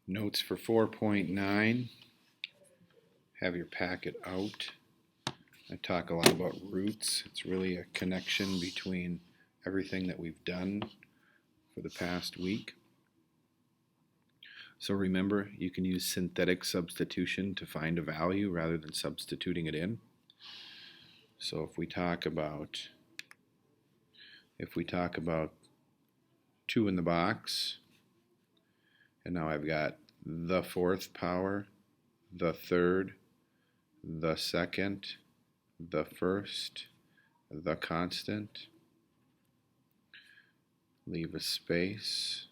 Notes for 4.9. Have your packet out. I talk a lot about roots. It's really a connection between everything that we've done for the past week. So remember, you can use synthetic substitution to find a value rather than substituting it in. So if we talk about 2 in the box, and now I've got the fourth power, the third, the second, the first, the constant, leave a space.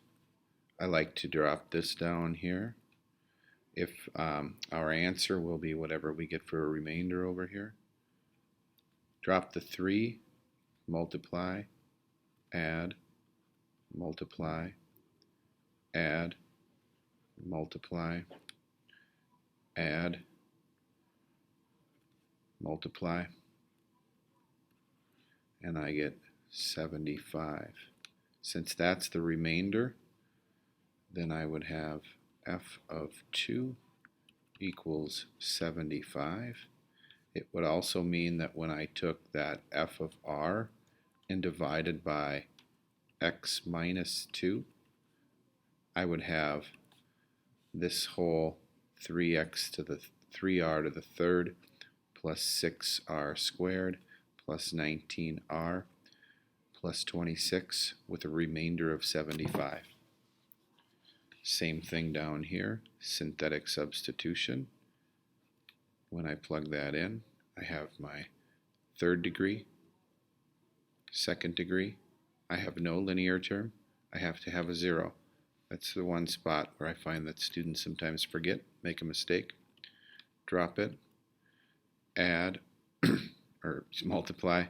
I like to drop this down here. If our answer will be whatever we get for a remainder over here. Drop the 3, multiply, add, multiply, add, multiply, add, multiply, and I get 75. Since that's the remainder, then I would have f of 2 equals 75. It would also mean that when I took that f of r and divided by x minus 2, I would have this whole 3x to the 3r to the third plus 6r squared plus 19r plus 26 with a remainder of 75. Same thing down here, synthetic substitution. When I plug that in, I have my third degree, second degree. I have no linear term. I have to have a 0. That's the one spot where I find that students sometimes forget, make a mistake. Drop it, add, or multiply,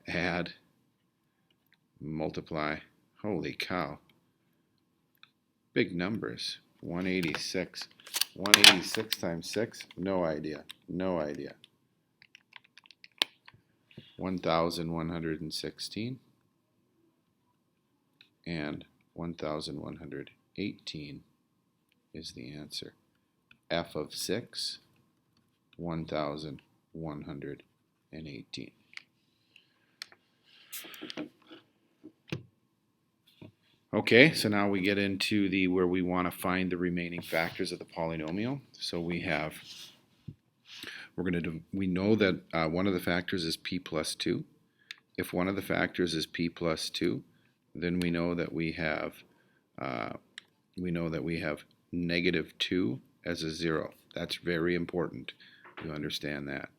add, multiply. Holy cow. Big numbers. 186. 186 times 6? No idea. No idea. 1,116 and 1,118 is the answer. F of 6, 1,118. Okay, so now we get into where we want to find the remaining factors of the polynomial. So we know that one of the factors is p plus 2. If one of the factors is p plus 2, then we know that we have negative 2 as a 0. That's very important. You understand that.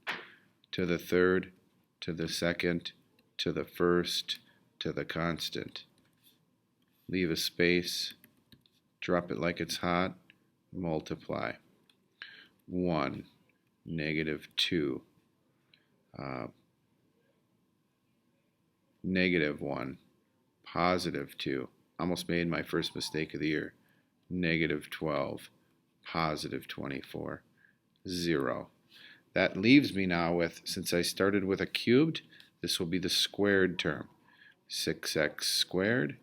To the third, to the second, to the first, to the constant. Leave a space, drop it like it's hot, multiply. 1, negative 2, negative 1, positive 2. Almost made my first mistake of the year. Negative 12, positive 24, 0. That leaves me now with, since I started with a cubed, this will be the squared term. 6x squared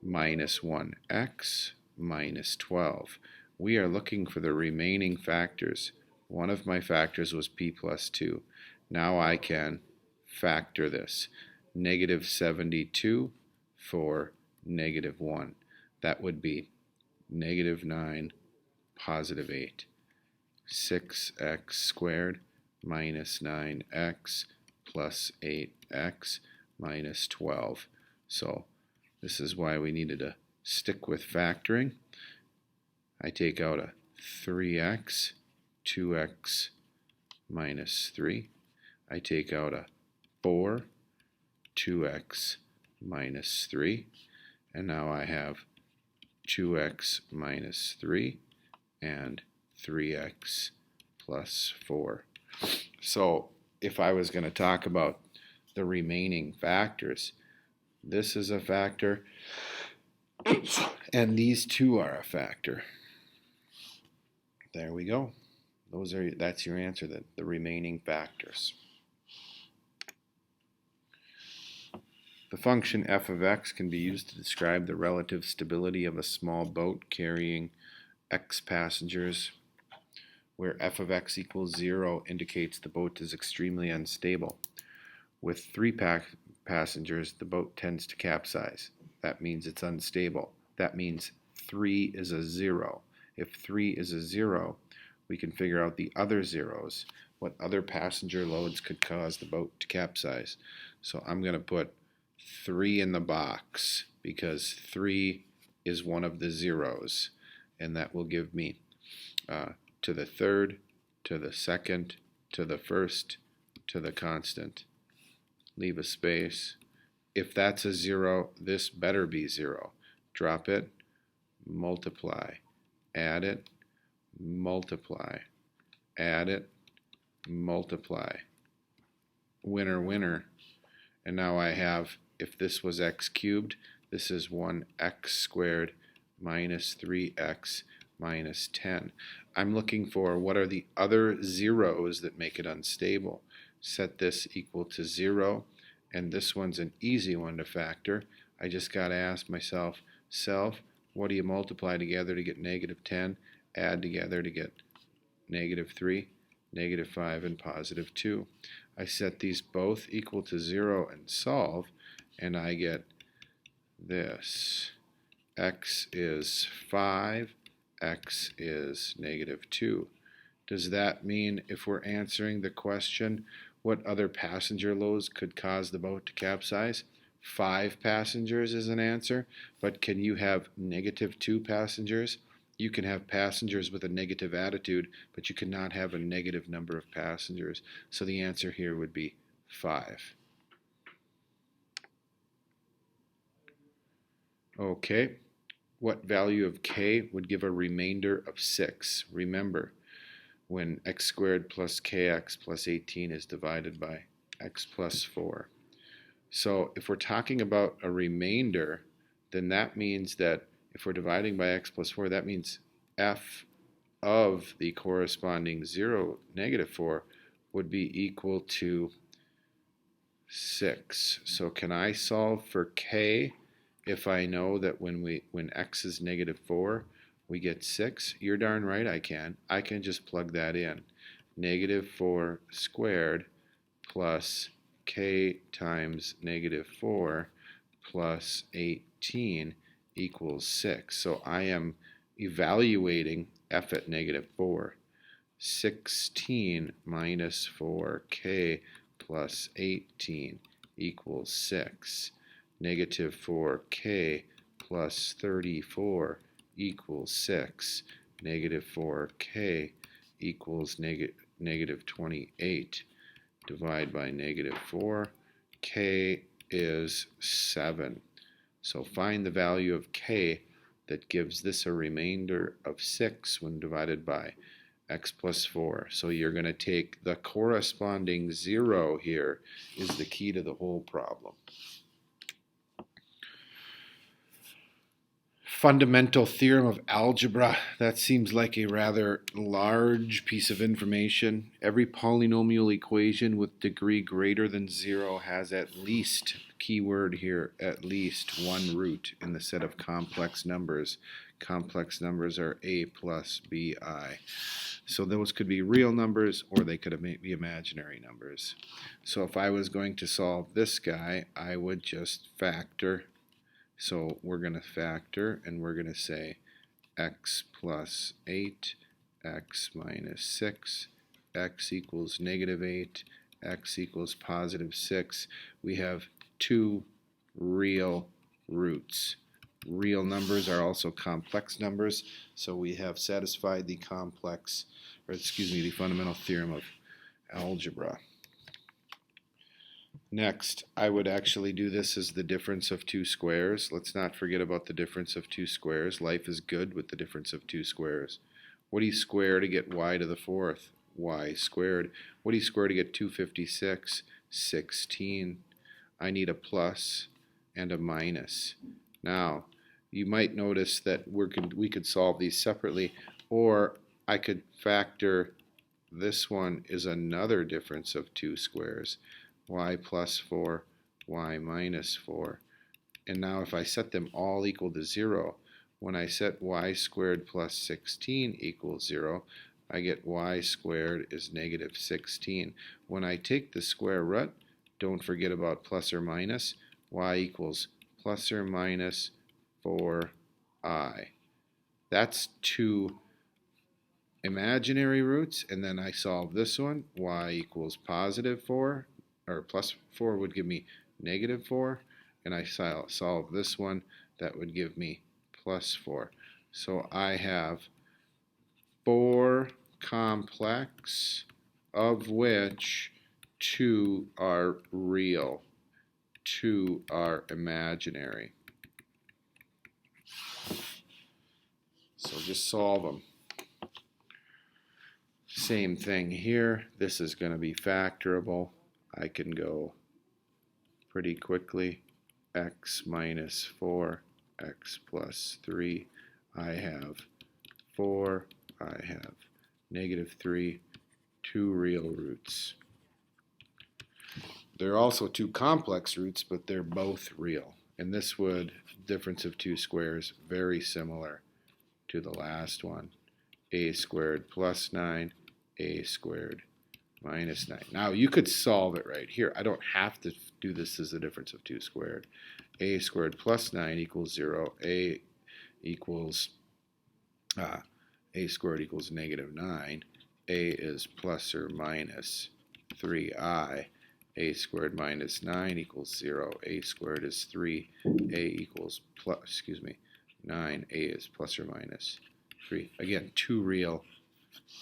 minus 1x minus 12. We are looking for the remaining factors. One of my factors was p plus 2. Now I can factor this. Negative 72 for negative 1. That would be negative 9, positive 8. 6x squared minus 9x plus 8x minus 12. So this is why we needed to stick with factoring. I take out a 3x, 2x minus 3. I take out a 4, 2x minus 3. And now I have 2x minus 3 and 3x plus 4. So if I was going to talk about the remaining factors, this is a factor, and these two are a factor. There we go. That's your answer, the remaining factors. The function f of x can be used to describe the relative stability of a small boat carrying x passengers, where f of x equals 0 indicates the boat is extremely unstable. With 3 passengers, the boat tends to capsize. That means it's unstable. That means 3 is a 0. If 3 is a 0, we can figure out the other zeros, what other passenger loads could cause the boat to capsize. So I'm going to put 3 in the box because 3 is one of the zeros, and that will give me to the third, to the second, to the first, to the constant. Leave a space. If that's a 0, this better be 0. Drop it, multiply, add it, multiply, add it, multiply. Winner, winner. And now I have, if this was x cubed, this is 1x squared minus 3x minus 10. I'm looking for what are the other zeros that make it unstable. Set this equal to 0, and this one's an easy one to factor. I just got to ask myself, what do you multiply together to get negative 10, add together to get negative 3, negative 5, and positive 2. I set these both equal to 0 and solve, and I get this. X is 5, x is negative 2. Does that mean if we're answering the question, what other passenger loads could cause the boat to capsize? 5 passengers is an answer, but can you have negative 2 passengers? You can have passengers with a negative attitude, but you cannot have a negative number of passengers. So the answer here would be 5. Okay, what value of k would give a remainder of 6? Remember, when x squared plus kx plus 18 is divided by x plus 4. So if we're talking about a remainder, then that means that if we're dividing by x plus 4, that means f of the corresponding 0, negative 4, would be equal to 6. So can I solve for k if I know that when x is negative 4, we get 6? You're darn right I can. I can just plug that in. Negative 4 squared plus k times negative 4 plus 18 equals 6. So I am evaluating f at negative 4. 16 minus 4k plus 18 equals 6. Negative 4k plus 34 equals 6. Negative 4k equals negative 28. Divide by negative 4. K is 7. So find the value of k that gives this a remainder of 6 when divided by x plus 4. So you're going to take the corresponding 0 here is the key to the whole problem. Fundamental theorem of algebra. That seems like a rather large piece of information. Every polynomial equation with degree greater than 0 has at least, keyword here, at least one root in the set of complex numbers. Complex numbers are a plus bi. So those could be real numbers or they could be imaginary numbers. So if I was going to solve this guy, I would just factor. So we're going to factor and we're going to say x plus 8, x minus 6, x equals negative 8, x equals positive 6. We have 2 real roots. Real numbers are also complex numbers, so we have satisfied the the fundamental theorem of algebra. Next, I would actually do this as the difference of 2 squares. Let's not forget about the difference of 2 squares. Life is good with the difference of 2 squares. What do you square to get y to the 4th? Y squared. What do you square to get 256? 16. I need a plus and a minus. Now, you might notice that we could solve these separately, or I could factor this one is another difference of 2 squares. Y plus 4, y minus 4. And now if I set them all equal to 0, when I set y squared plus 16 equals 0, I get y squared is negative 16. When I take the square root, don't forget about plus or minus. Y equals plus or minus 4i. That's two imaginary roots, and then I solve this one. Y equals positive 4, or plus 4 would give me negative 4, and I solve this one. That would give me plus 4. So I have 4 complex, of which 2 are real, 2 are imaginary. So just solve them. Same thing here. This is going to be factorable. I can go pretty quickly. X minus 4, x plus 3. I have 4, I have negative 3, 2 real roots. There are also 2 complex roots, but they're both real. And this would, difference of 2 squares, very similar to the last one. A squared plus 9, a squared minus 9. Now you could solve it right here. I don't have to do this as the difference of 2 squared. A squared plus 9 equals 0. A squared equals negative 9. A is plus or minus 3i. A squared minus 9 equals 0. A squared is 3. A equals 9. A is plus or minus 3. Again, 2 real,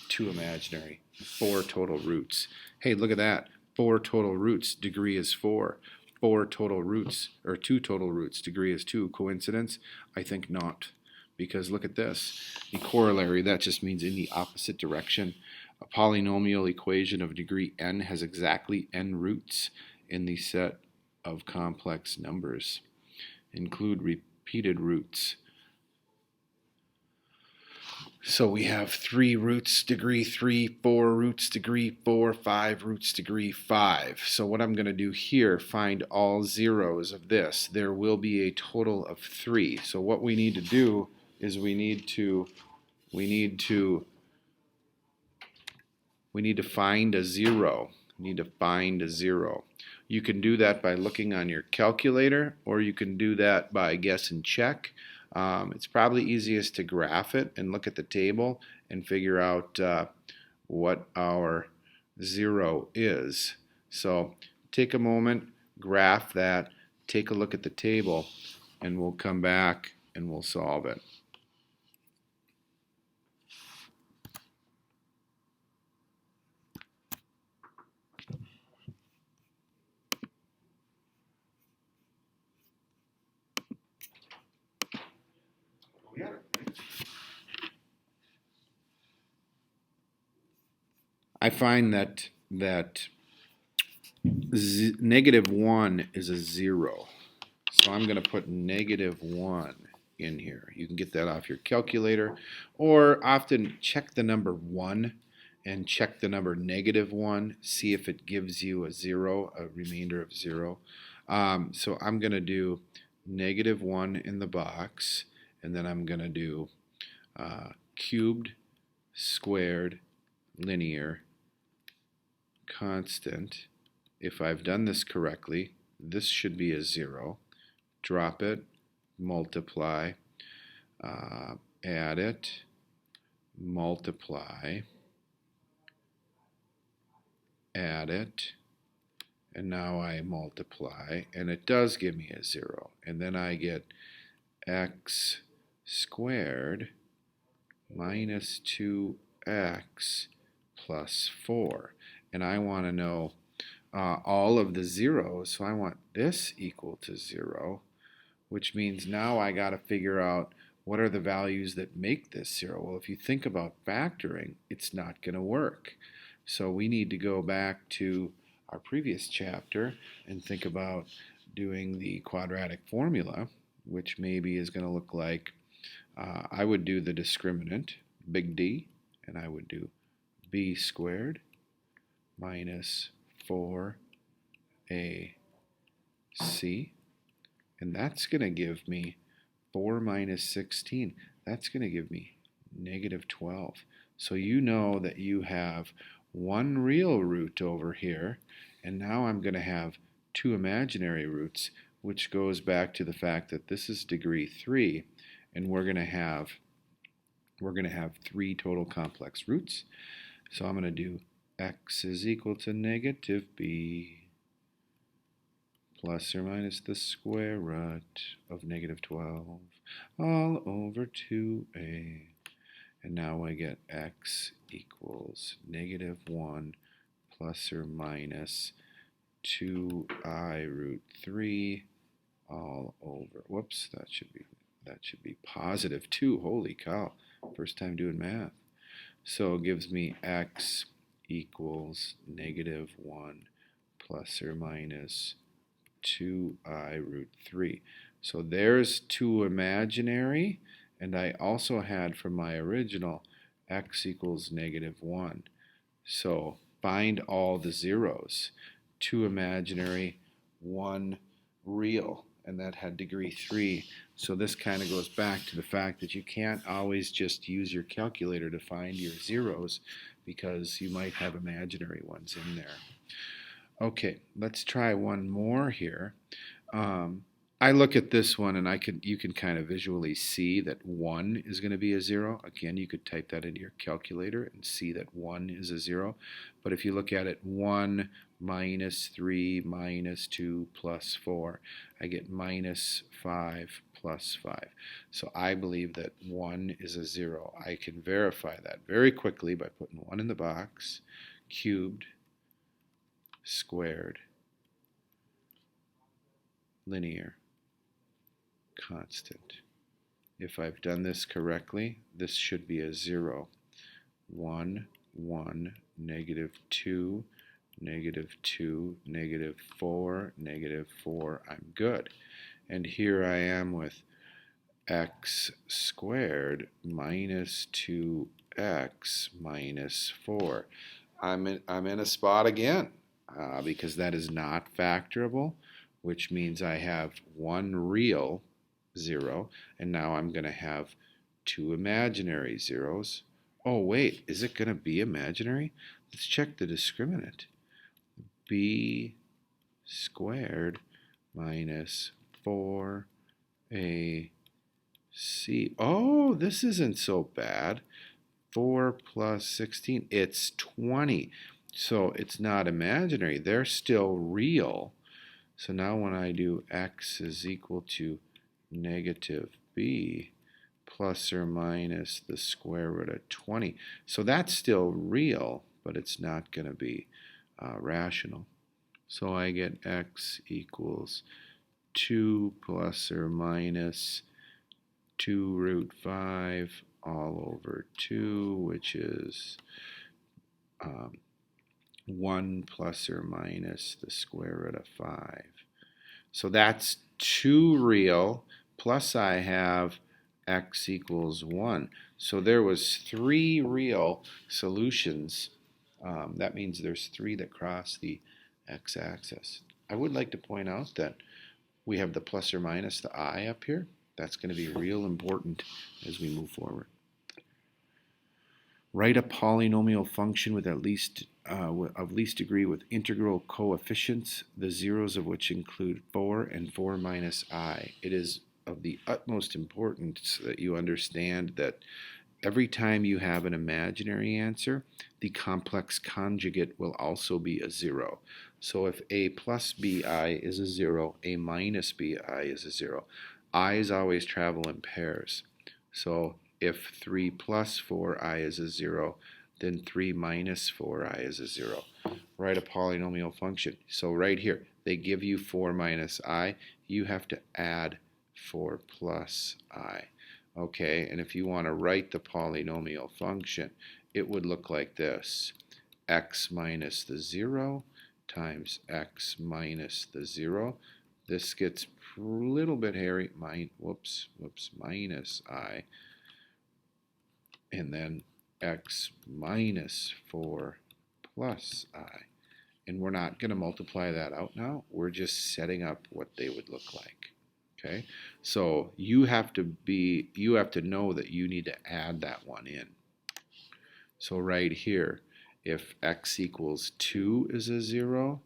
2 imaginary, 4 total roots. Hey, look at that. 4 total roots, degree is 4. 4 total roots, or 2 total roots, degree is 2. Coincidence? I think not. Because look at this. The corollary, that just means in the opposite direction. A polynomial equation of degree n has exactly n roots in the set of complex numbers. Include repeated roots. So we have 3 roots degree 3, 4 roots degree 4, 5 roots degree 5. So what I'm going to do here, find all zeros of this. There will be a total of 3. So what we need to do is we need to find a zero. You can do that by looking on your calculator, or you can do that by guess and check. It's probably easiest to graph it and look at the table and figure out what our zero is. So take a moment, graph that, take a look at the table, and we'll come back and we'll solve it. I find that negative 1 is a 0. So I'm going to put negative 1 in here. You can get that off your calculator, or often check the number 1 and check the number negative 1. See if it gives you a 0, a remainder of 0. So I'm going to do negative 1 in the box, and then I'm going to do cubed, squared, linear, constant. If I've done this correctly, this should be a 0. Drop it, multiply, add it, multiply, add it, and now I multiply, and it does give me a 0. And then I get x squared minus 2x plus 4. And I want to know all of the zeros, so I want this equal to 0, which means now I got to figure out what are the values that make this 0. Well, if you think about factoring, it's not going to work. So we need to go back to our previous chapter and think about doing the quadratic formula, which maybe is going to look like, I would do the discriminant, big D, and I would do b squared minus 4a C, and that's going to give me 4 minus 16. That's going to give me negative 12. So you know that you have one real root over here, and now I'm going to have two imaginary roots, which goes back to the fact that this is degree 3, and we're going to have three total complex roots. So I'm going to do x is equal to negative b plus or minus the square root of negative 12 all over 2a. And now I get x equals negative 1 plus or minus 2I root 3 all over, whoops, that should be positive 2. Holy cow, first time doing math. So it gives me x equals negative 1 plus or minus 2I root 3. So there's two imaginary, and I also had from my original x equals negative 1. So find all the zeros. Two imaginary, one real, and that had degree 3. So this kind of goes back to the fact that you can't always just use your calculator to find your zeros, because you might have imaginary ones in there. Okay, let's try one more here. I look at this one and you can kind of visually see that 1 is going to be a 0. Again, you could type that into your calculator and see that 1 is a 0. But if you look at it, 1 minus 3 minus 2 plus 4, I get minus 5 plus 5. So I believe that 1 is a 0. I can verify that very quickly by putting 1 in the box, cubed, squared, linear, constant. If I've done this correctly, this should be a 0. 1, 1, negative 2, negative 2, negative 4, negative 4. I'm good. And here I am with x squared minus 2x minus 4. I'm in a spot again because that is not factorable, which means I have one real 0, and now I'm going to have two imaginary zeros. Oh wait, is it going to be imaginary? Let's check the discriminant. B squared minus 4ac. Oh, this isn't so bad. 4 plus 16, it's 20. So it's not imaginary. They're still real. So now when I do x is equal to negative b plus or minus the square root of 20. So that's still real, but it's not going to be rational. So I get x equals 2 plus or minus 2 root 5 all over 2, which is 1 plus or minus the square root of 5. So that's 2 real, plus I have x equals 1. So there was 3 real solutions. That means there's 3 that cross the x-axis. I would like to point out that we have the plus or minus the I up here. That's going to be real important as we move forward. Write a polynomial function with of least degree with integral coefficients, the zeros of which include 4 and 4 minus I. It is of the utmost importance that you understand that every time you have an imaginary answer, the complex conjugate will also be a 0. So if a plus bi is a 0, a minus bi is a 0. I's always travel in pairs. So if 3 plus 4i is a 0, then 3 minus 4i is a 0. Write a polynomial function. So right here, they give you 4 minus I. You have to add 4 plus I. Okay, and if you want to write the polynomial function, it would look like this. X minus the 0 times x minus the 0. This gets a little bit hairy. Minus I. And then x minus 4 plus I. and we're not going to multiply that out now. We're just setting up what they would look like. Okay, so you have to know that you need to add that one in. So right here, if x equals 2 is a 0,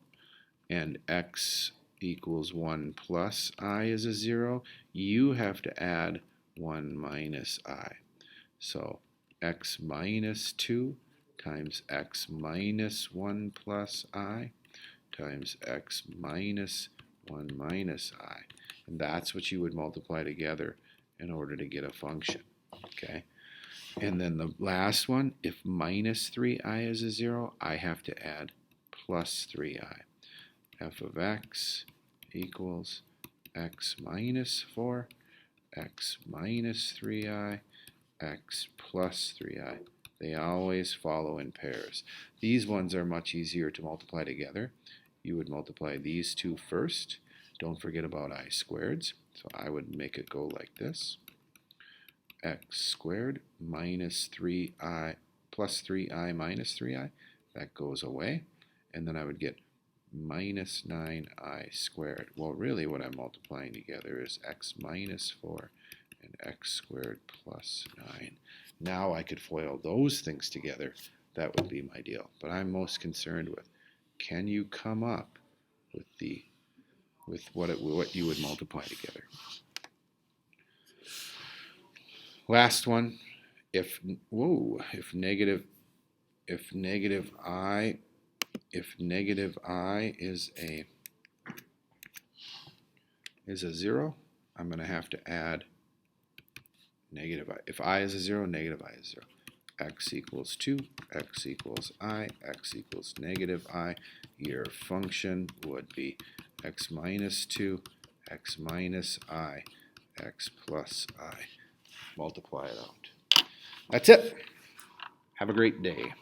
and x equals 1 plus I is a 0, you have to add 1 minus I. So x minus 2 times x minus 1 plus I times x minus 1 minus I. And that's what you would multiply together in order to get a function. Okay? And then the last one, if minus 3i is a 0, I have to add plus 3i. F of x equals x minus 4, x minus 3i, x plus 3i. They always follow in pairs. These ones are much easier to multiply together. You would multiply these two first. Don't forget about I squareds. So I would make it go like this. X squared minus 3i plus 3i minus 3i. That goes away. And then I would get minus 9i squared. Well, really what I'm multiplying together is x minus 4 and x squared plus 9. Now I could FOIL those things together. That would be my deal. But I'm most concerned with, can you come up with what you would multiply together? Last one, if negative I is a 0, I'm going to have to add negative I. If I is a 0, negative I is 0. X equals 2, x equals I, x equals negative I. Your function would be x minus 2, x minus I, x plus I. Multiply it out. That's it. Have a great day.